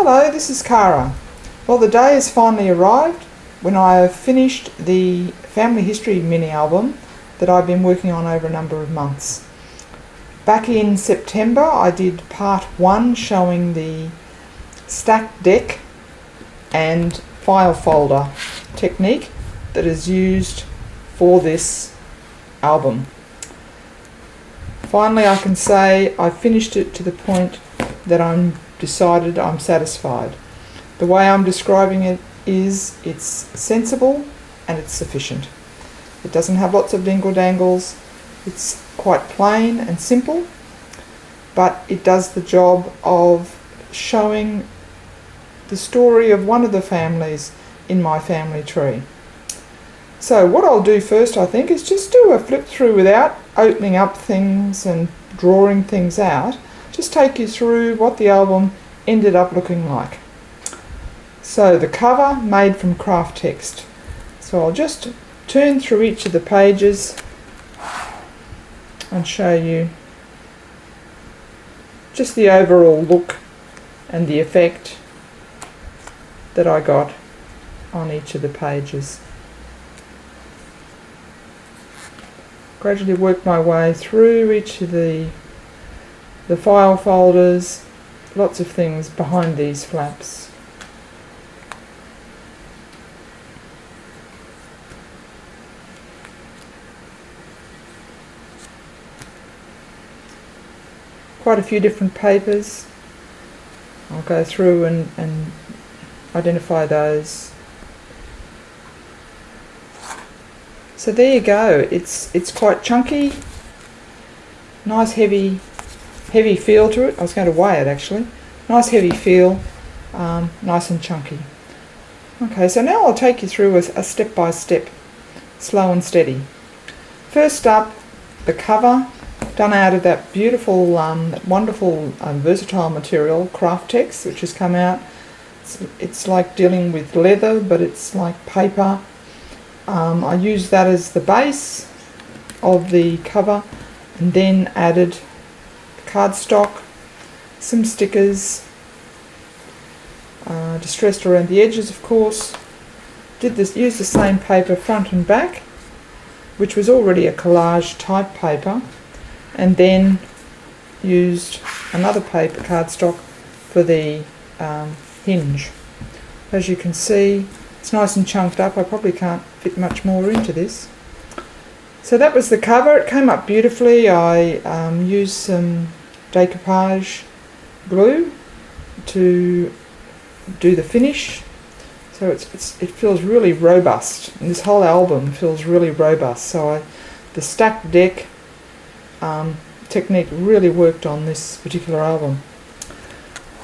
Hello, this is Cara. Well, the day has finally arrived when I have finished the family history mini album that I've been working on over a number of months. Back in September I did part 1 showing the stack deck and file folder technique that is used for this album. Finally I can say I finished it to the point that I'm satisfied. The way I'm describing it is it's sensible and it's sufficient. It doesn't have lots of dingle dangles, it's quite plain and simple, but it does the job of showing the story of one of the families in my family tree. So what I'll do first, I think, is just do a flip through without opening up things and drawing things out. Just take you through what the album ended up looking like. So the cover made from craft text. So I'll just turn through each of the pages and show you just the overall look and the effect that I got on each of the pages. Gradually work my way through each of the file folders, lots of things behind these flaps. Quite a few different papers. I'll go through and identify those. So there you go. It's quite chunky, nice heavy feel to it. I was going to weigh it actually. Nice heavy feel, nice and chunky. Okay, so now I'll take you through a step by step, slow and steady. First up, the cover, done out of that beautiful, that wonderful versatile material, craft text, which has come out. It's like dealing with leather, but it's like paper. I used that as the base of the cover and then added cardstock, some stickers, distressed around the edges of course. Used the same paper front and back, which was already a collage type paper, and then used another paper, cardstock, for the hinge. As you can see, it's nice and chunked up. I probably can't fit much more into this. So that was the cover. It came up beautifully. I used some decoupage glue to do the finish, so it feels really robust, and this whole album feels really robust. So the stack deck technique really worked on this particular album.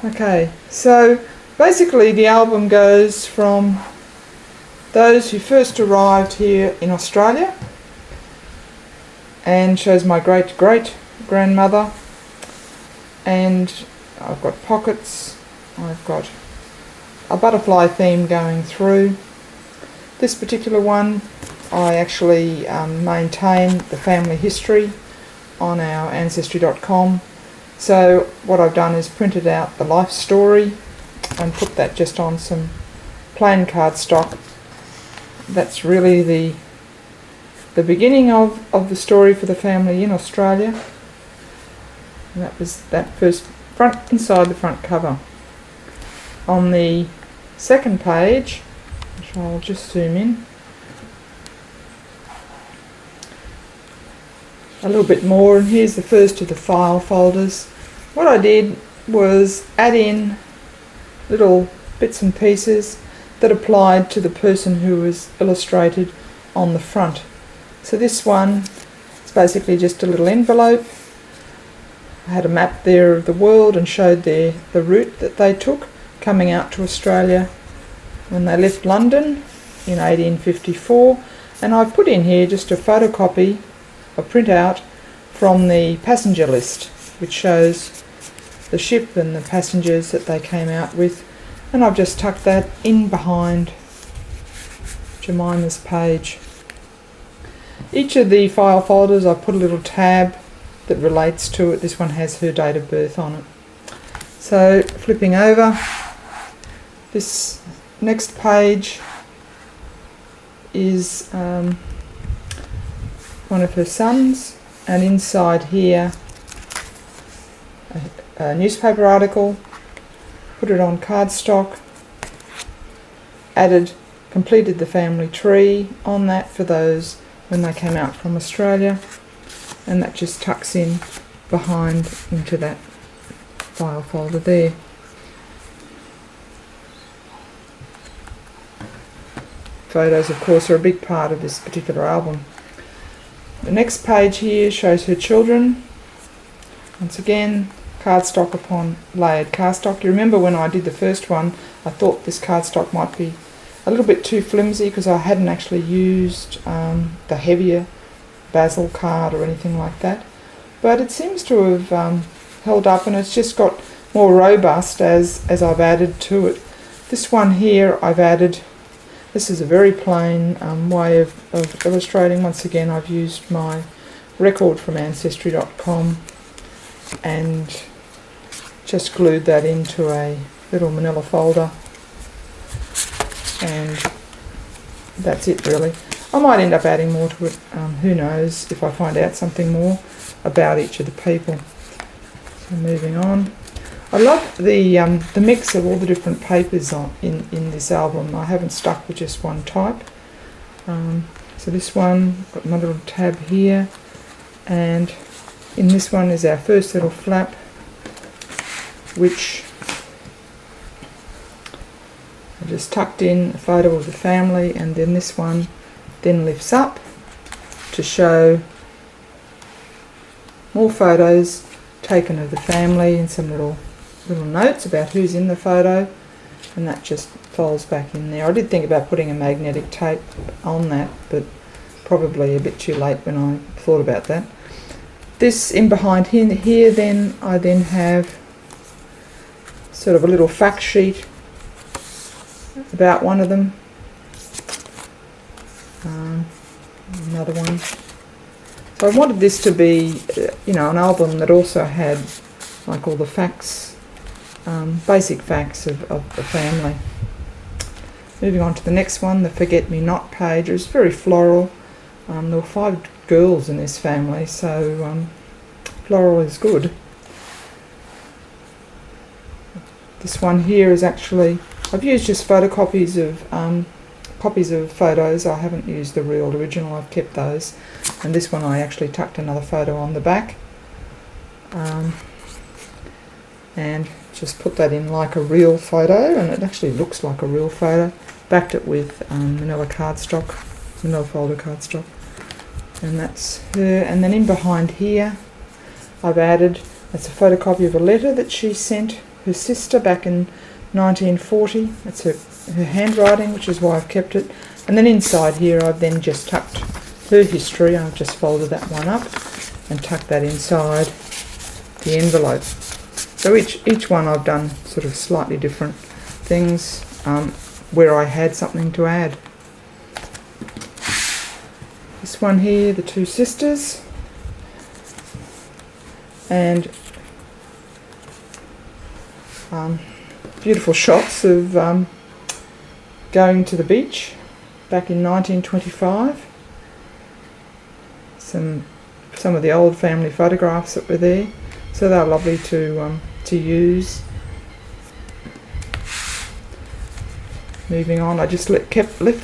Okay, so basically the album goes from those who first arrived here in Australia and shows my great grandmother, and I've got pockets, I've got a butterfly theme going through. This particular one I actually maintain the family history on our ancestry.com, so what I've done is printed out the life story and put that just on some plain cardstock. That's really the beginning of the story for the family in Australia. And that was that first inside the front cover. On the second page, which I'll just zoom in a little bit more, and here's the first of the file folders. What I did was add in little bits and pieces that applied to the person who was illustrated on the front. So this one is basically just a little envelope. I had a map there of the world and showed there the route that they took coming out to Australia when they left London in 1854, and I've put in here just a photocopy, a printout from the passenger list, which shows the ship and the passengers that they came out with, and I've just tucked that in behind Jemima's page. Each of the file folders I've put a little tab that relates to it. This one has her date of birth on it. So flipping over, This next page is one of her sons, and inside here a newspaper article, put it on cardstock, completed the family tree on that for those when they came out from Australia, and that just tucks in behind into that file folder there. Photos, of course, are a big part of this particular album. The next page here shows her children. Once again, cardstock upon layered cardstock. You remember when I did the first one, I thought this cardstock might be a little bit too flimsy because I hadn't actually used the heavier basil card or anything like that. But it seems to have held up, and it's just got more robust as I've added to it. This one here I've added. This is a very plain way of illustrating. Once again, I've used my record from Ancestry.com and just glued that into a little manila folder, and that's it really. I might end up adding more to it, who knows, if I find out something more about each of the people. So moving on. I love the mix of all the different papers in this album. I haven't stuck with just one type. So this one, got my little tab here, and in this one is our first little flap, which I just tucked in a photo of the family, and then this one then lifts up to show more photos taken of the family and some little notes about who's in the photo, and that just folds back in there. I did think about putting a magnetic tape on that, but probably a bit too late when I thought about that. This in behind here then I then have sort of a little fact sheet about one of them. Another one. So I wanted this to be, an album that also had like all the facts, basic facts of the family. Moving on to the next one, the Forget Me Not page. It was very floral. There were 5 girls in this family, so floral is good. This one here is actually, I've used just photocopies of copies of photos. I haven't used the real original, I've kept those. And this one I actually tucked another photo on the back. And just put that in like a real photo, and it actually looks like a real photo. Backed it with manila folder cardstock, and that's her. And then in behind here I've added, that's a photocopy of a letter that she sent her sister back in 1940. That's her handwriting, which is why I've kept it. And then inside here I've then just tucked her history. I've just folded that one up and tucked that inside the envelope. So each one I've done sort of slightly different things where I had something to add. This one here, the 2 sisters, and beautiful shots of going to the beach back in 1925. Some of the old family photographs that were there, so they're lovely to use. Moving on, I just left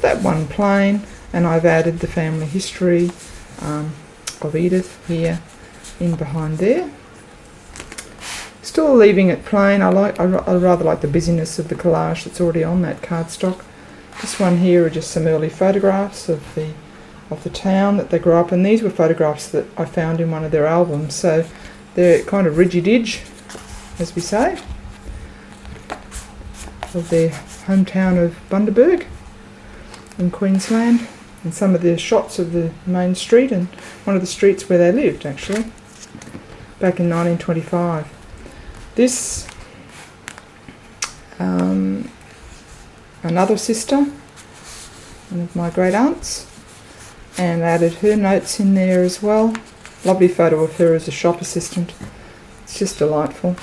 that one plain, and I've added the family history of Edith here in behind there. Still leaving it plain. I rather like the busyness of the collage that's already on that cardstock. This one here are just some early photographs of the town that they grew up in. These were photographs that I found in one of their albums, so they're kind of ridgy-dig, as we say, of their hometown of Bundaberg in Queensland, and some of the shots of the main street and one of the streets where they lived actually back in 1925. This another sister, one of my great aunts, and added her notes in there as well. Lovely photo of her as a shop assistant. It's just delightful.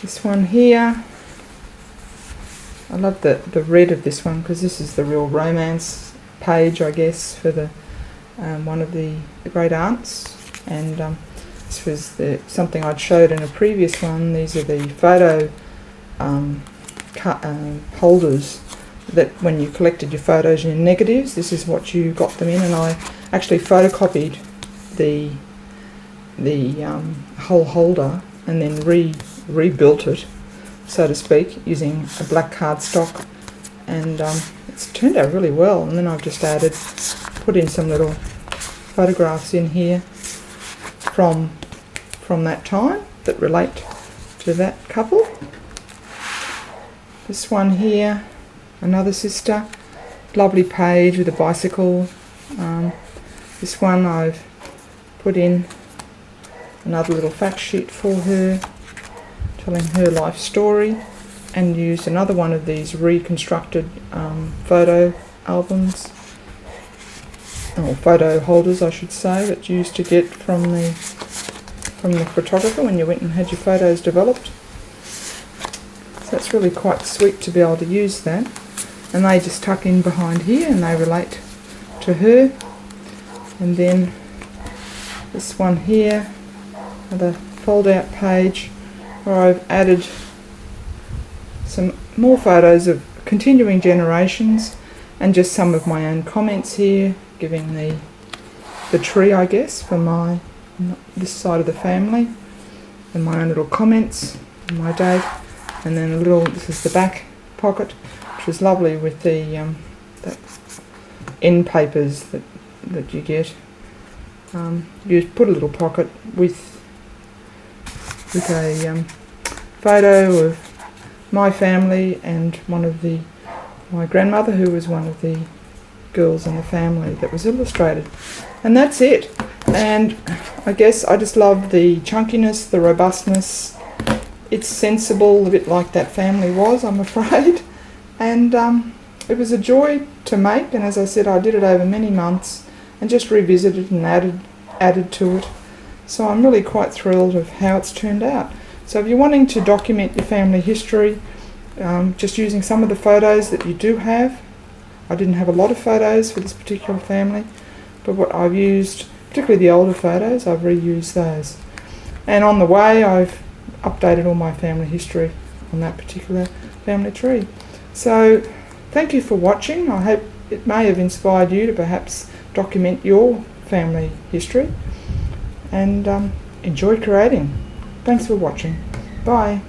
This one here, I love the red of this one because this is the real romance page, I guess, for the one of the great aunts. And this was something I'd showed in a previous one. These are the photo holders that when you collected your photos and your negatives, this is what you got them in. And I actually photocopied the whole holder and then rebuilt it, so to speak, using a black cardstock, and it's turned out really well. And then I've just put in some little photographs in here from that time that relate to that couple. This one here, another sister, lovely page with a bicycle. This one I've put in another little fact sheet for her, telling her life story, and used another one of these reconstructed photo albums, or photo holders I should say, that you used to get from the photographer when you went and had your photos developed. So it's really quite sweet to be able to use that. And they just tuck in behind here and they relate to her. And then this one here, another fold out page where I've added some more photos of continuing generations and just some of my own comments here, giving the tree, I guess, for this side of the family, and my own little comments and my date. And then this is the back pocket, which was lovely with the that end papers that you get. You put a little pocket with a photo of my family and my grandmother, who was one of the girls in the family, that was illustrated. And that's it. And I guess I just love the chunkiness, the robustness. It's sensible, a bit like that family was, I'm afraid. And it was a joy to make, and as I said, I did it over many months and just revisited and added to it. So I'm really quite thrilled of how it's turned out. So if you're wanting to document your family history, just using some of the photos that you do have, I didn't have a lot of photos for this particular family, but what I've used, particularly the older photos, I've reused those. And on the way, I've updated all my family history on that particular family tree. So thank you for watching. I hope it may have inspired you to perhaps document your family history, and enjoy creating. Thanks for watching. Bye.